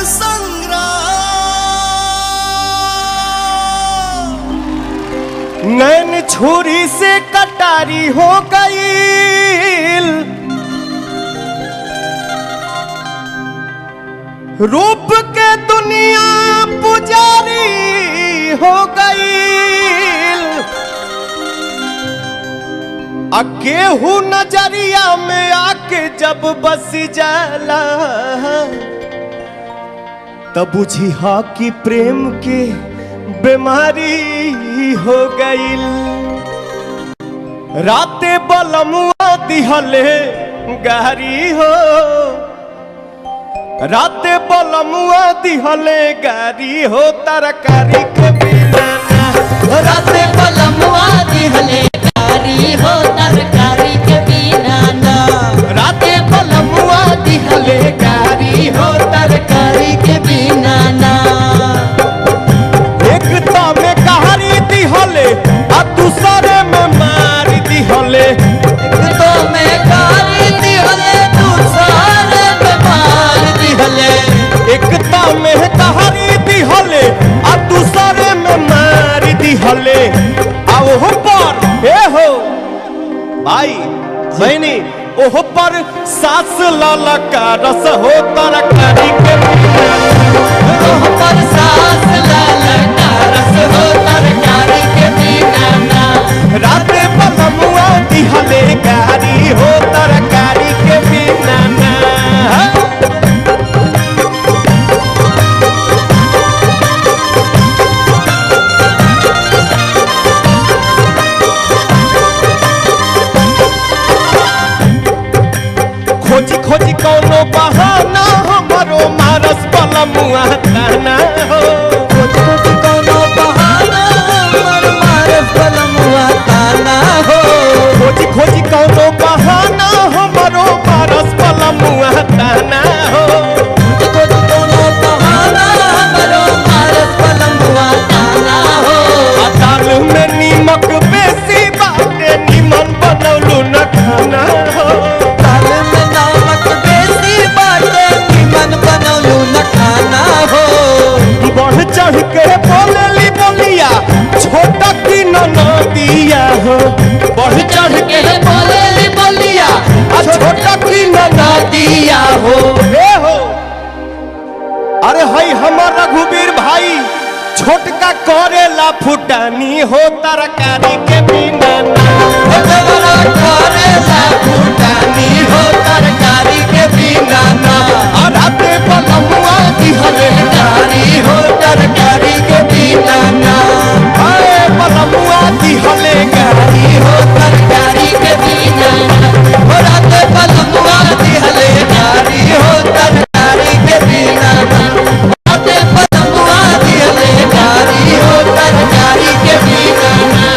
संग्राम नैन छुरी से कटारी हो गई, रूप के दुनिया पुजारी हो गई। केहू नजरिया में आके जब बस जाला तब बुझी हा कि प्रेम के बीमारी हो गई। राते बलमुआ दिहले गारी हो, राते बलमुआ दिहले गारी हो, तरकारी के बिना राते बलमुआ दिहले गारी हो, तरकारी के बिना ना। राते बलमुआ दिहले गारी हो, तरकारी के बिना ना। एक तो में कहारी दिहले आ दूसरे में मार दिहले, एक तो में गारी दिहले दूसरे में मार दिहले। एक तो में कहारी दिहले आ दूसरे में मार दिहले। आओ पर ए हो भाई बहनी, ओह पर सास लाला का रस हो, तरकारी के बिना ओह पर सास लाला का रस हो, तरकारी के बिना ना। राते बलमुआ दिहले गारी हो, तरकारी के बिना ना। खोजी खोजी कौनो बहाना हमरो मारस बलमुआ ताना हो। खोजी खोजी कौनो बहाना हमर मारस बलमुआ ताना हो। खोजी खोजी कौनो बहाना हमरो मारस बलमुआ ताना हो। खोजी खोजी कौनो बहाना हमरो मारस बलमुआ ताना हो। दाल में नीमक बेसी बाटे, निमन बनौलू न खाना हो। दाल में नमक बेसी बाटे, निमन बनौलू न खाना हो। बढ़ चढ़ के बोलेली बोलिया, छोटा की ननदिया हो। बढ़ चढ़ के बोलेली बोलिया, छोटा की ननदिया हो। ए हो अरे हई हमर रघुवीर भाई छोटका करेला फुटानी हो, तरकारी के बिना ना। देवरा करेला फुटानी हो, तरकारी के बिना ना। राते बलमुआ दिहले गारी हो, तरकारी के बिना ना। अरे बलमुआ दिहले गारी हो, तरकारी के बिना ना। राते बलमुआ दिहले गारी हो, तरकारी के बिना ना। राते बलमुआ दिहले गारी हो, तरकारी के बिना ना।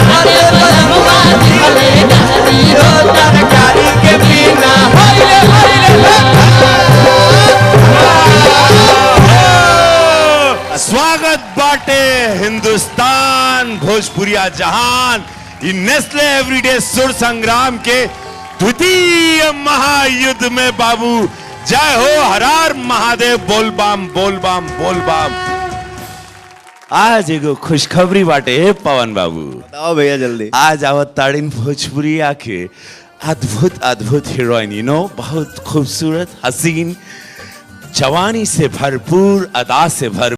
राते बलमुआ दिहले गारी हो, तरकारी के बिना। हाय रे हाय रे। स्वागत बाटे हिंदुस्तान भोजपुरिया जहान इन नेस्ले एवरीडे सुर संग्राम के द्वितीय महायुद्ध में बाबू। जय हो हर हर महादेव, बोलबाम बोलबाम बोलबाम। आज एगो खुशखबरी बाटे पवन बाबू। बताओ भैया जल्दी। आज आवत ताड़िन भोजपुरिया के अद्भुत अद्भुत हीरोइन, बहुत खूबसूरत हसीन, जवानी से भरपूर, अदा से भरपूर।